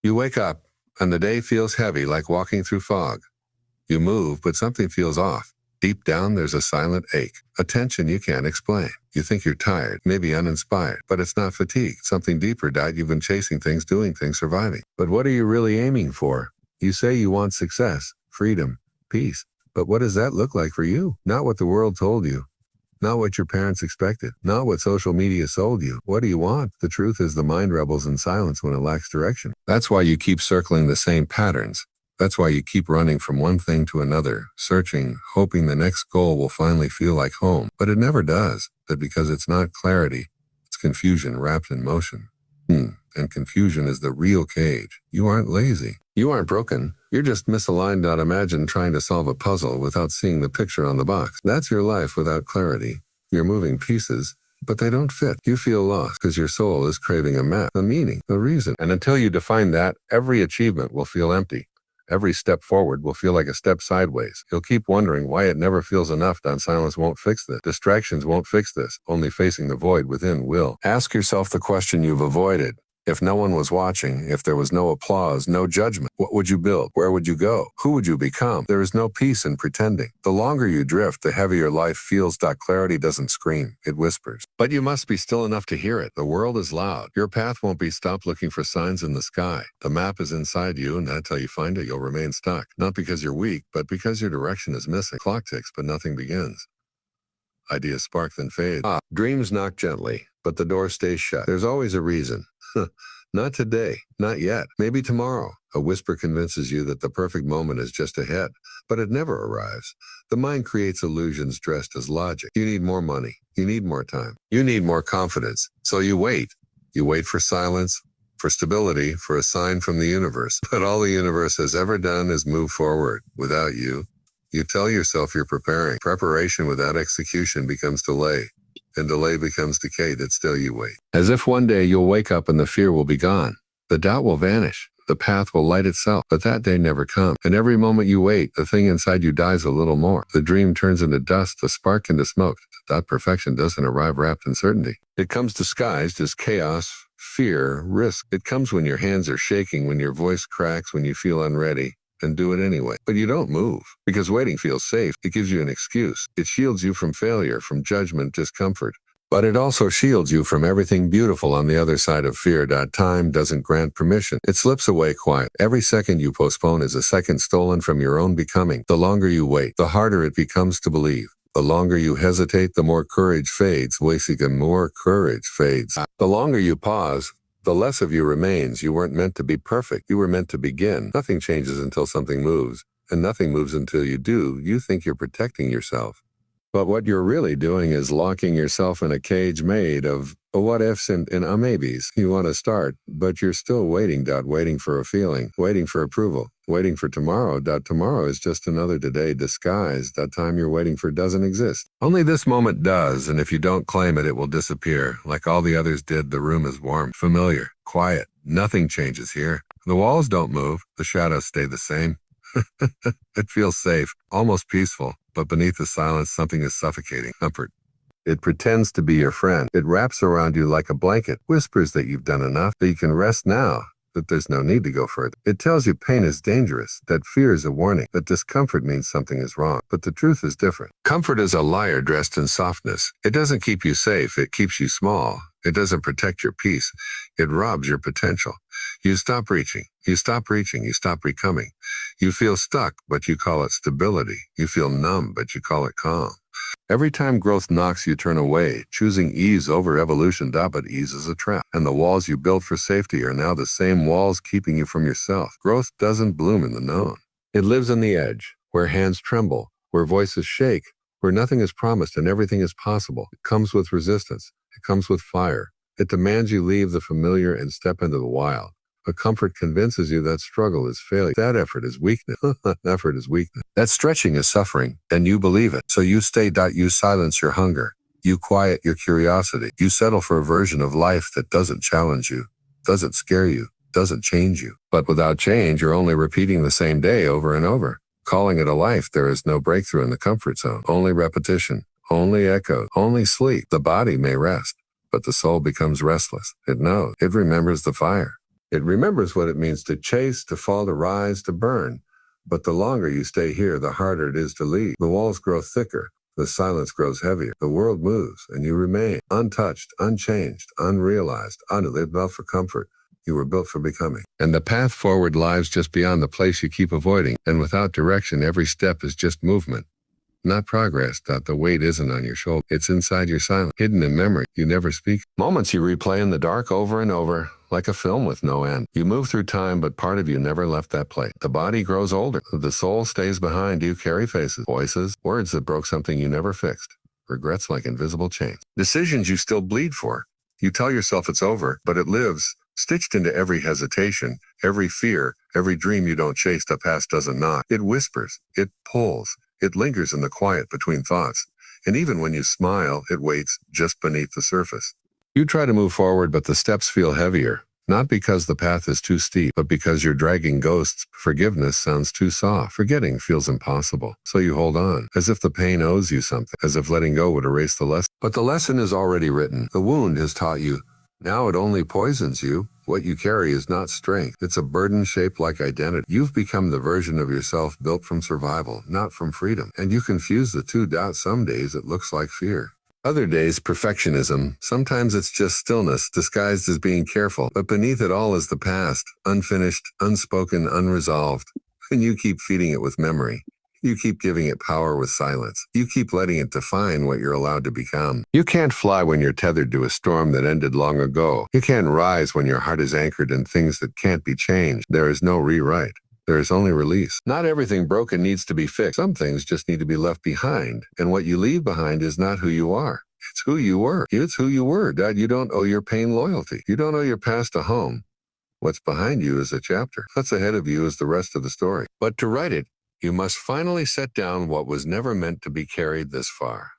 You wake up, and the day feels heavy like walking through fog. You move, but something feels off. Deep down, there's a silent ache, a tension you can't explain. You think you're tired, maybe uninspired, but it's not fatigue. Something deeper died. You've been chasing things, doing things, surviving. But what are you really aiming for? You say you want success, freedom, peace. But what does that look like for you? Not what the world told you. Not what your parents expected. Not what social media sold you. What do you want? The truth is the mind rebels in silence when it lacks direction. That's why you keep circling the same patterns. That's why you keep running from one thing to another, searching, hoping the next goal will finally feel like home. But it never does. But because it's not clarity, it's confusion wrapped in motion. And confusion is the real cage. You aren't lazy. You aren't broken. You're just misaligned. Imagine trying to solve a puzzle without seeing the picture on the box. That's your life without clarity. You're moving pieces, but they don't fit. You feel lost because your soul is craving a map, a meaning, a reason. And until you define that, every achievement will feel empty. Every step forward will feel like a step sideways. You'll keep wondering why it never feels enough. Silence won't fix this. Distractions won't fix this. Only facing the void within will. Ask yourself the question you've avoided. If no one was watching, if there was no applause, no judgment, what would you build? Where would you go? Who would you become? There is no peace in pretending. The longer you drift, the heavier life feels. Clarity doesn't scream, it whispers. But you must be still enough to hear it. The world is loud. Your path won't be stopped looking for signs in the sky. The map is inside you, and until you find it, you'll remain stuck. Not because you're weak, but because your direction is missing. Clock ticks, but nothing begins. Ideas spark, then fade. Dreams knock gently, but the door stays shut. There's always a reason. Not today, not yet, maybe tomorrow. A whisper convinces you that the perfect moment is just ahead, but it never arrives. The mind creates illusions dressed as logic. You need more money. You need more time. You need more confidence. So you wait. You wait for silence, for stability, for a sign from the universe. But all the universe has ever done is move forward without you. You tell yourself you're preparing. Preparation without execution becomes delay. And delay becomes decay, that still you wait. As if one day you'll wake up and the fear will be gone. The doubt will vanish. The path will light itself. But that day never comes. And every moment you wait, the thing inside you dies a little more. The dream turns into dust, the spark into smoke. That perfection doesn't arrive wrapped in certainty. It comes disguised as chaos, fear, risk. It comes when your hands are shaking, when your voice cracks, when you feel unready. And do it anyway. But you don't move, because waiting feels safe. It gives you an excuse. It shields you from failure, from judgment, discomfort. But it also shields you from everything beautiful on the other side of fear. Time doesn't grant permission. It slips away quiet. Every second you postpone is a second stolen from your own becoming. The longer you wait, the harder it becomes to believe. The longer you hesitate, the more courage fades. And more courage fades. The longer you pause, the less of you remains. You weren't meant to be perfect. You were meant to begin. Nothing changes until something moves, and nothing moves until you do. You think you're protecting yourself. But what you're really doing is locking yourself in a cage made of what-ifs and maybes. You want to start, but you're still waiting, waiting for a feeling, waiting for approval, waiting for tomorrow. Tomorrow is just another today disguised. That time you're waiting for doesn't exist. Only this moment does, and if you don't claim it, it will disappear. Like all the others did, the room is warm, familiar, quiet. Nothing changes here. The walls don't move. The shadows stay the same. It feels safe, almost peaceful, but beneath the silence, something is suffocating. Comfort. It pretends to be your friend. It wraps around you like a blanket, whispers that you've done enough, that you can rest now, that there's no need to go further. It tells you pain is dangerous, that fear is a warning, that discomfort means something is wrong. But the truth is different. Comfort is a liar dressed in softness. It doesn't keep you safe, it keeps you small. It doesn't protect your peace. It robs your potential. You stop reaching. You stop reaching. You stop becoming. You feel stuck, but you call it stability. You feel numb, but you call it calm. Every time growth knocks, you turn away, choosing ease over evolution. But ease is a trap. And the walls you built for safety are now the same walls keeping you from yourself. Growth doesn't bloom in the known. It lives on the edge, where hands tremble, where voices shake, where nothing is promised and everything is possible. It comes with resistance. It comes with fire. It demands you leave the familiar and step into the wild. But comfort convinces you that struggle is failure. That effort is weakness. Effort is weakness. That stretching is suffering, and you believe it. So you stay. You silence your hunger. You quiet your curiosity. You settle for a version of life that doesn't challenge you, doesn't scare you, doesn't change you. But without change, you're only repeating the same day over and over. Calling it a life, there is no breakthrough in the comfort zone. Only repetition, only echo, only sleep. The body may rest, but the soul becomes restless. It knows. It remembers the fire. It remembers what it means to chase, to fall, to rise, to burn. But the longer you stay here, the harder it is to leave. The walls grow thicker. The silence grows heavier. The world moves, and you remain untouched, unchanged, unrealized, unlived, built for comfort. You were built for becoming. And the path forward lies just beyond the place you keep avoiding. And without direction, every step is just movement. Not progress. The weight isn't on your shoulder. It's inside your silence, hidden in memory. You never speak. Moments you replay in the dark over and over, like a film with no end. You move through time, but part of you never left that place. The body grows older. The soul stays behind. You carry faces, voices, words that broke something you never fixed. Regrets like invisible chains. Decisions you still bleed for. You tell yourself it's over, but it lives, stitched into every hesitation, every fear, every dream you don't chase. The past doesn't knock. It whispers. It pulls. It lingers in the quiet between thoughts. And even when you smile, it waits just beneath the surface. You try to move forward, but the steps feel heavier. Not because the path is too steep, but because you're dragging ghosts. Forgiveness sounds too soft. Forgetting feels impossible. So you hold on, as if the pain owes you something, as if letting go would erase the lesson. But the lesson is already written. The wound has taught you. Now it only poisons you. What you carry is not strength. It's a burden shaped like identity. You've become the version of yourself built from survival, not from freedom. And you confuse the two. Some days it looks like fear. Other days, perfectionism. Sometimes it's just stillness, disguised as being careful. But beneath it all is the past, unfinished, unspoken, unresolved. And you keep feeding it with memory. You keep giving it power with silence. You keep letting it define what you're allowed to become. You can't fly when you're tethered to a storm that ended long ago. You can't rise when your heart is anchored in things that can't be changed. There is no rewrite. There is only release. Not everything broken needs to be fixed. Some things just need to be left behind. And what you leave behind is not who you are. It's who you were. It's who you were. Dad, you don't owe your pain loyalty. You don't owe your past a home. What's behind you is a chapter. What's ahead of you is the rest of the story. But to write it, you must finally set down what was never meant to be carried this far.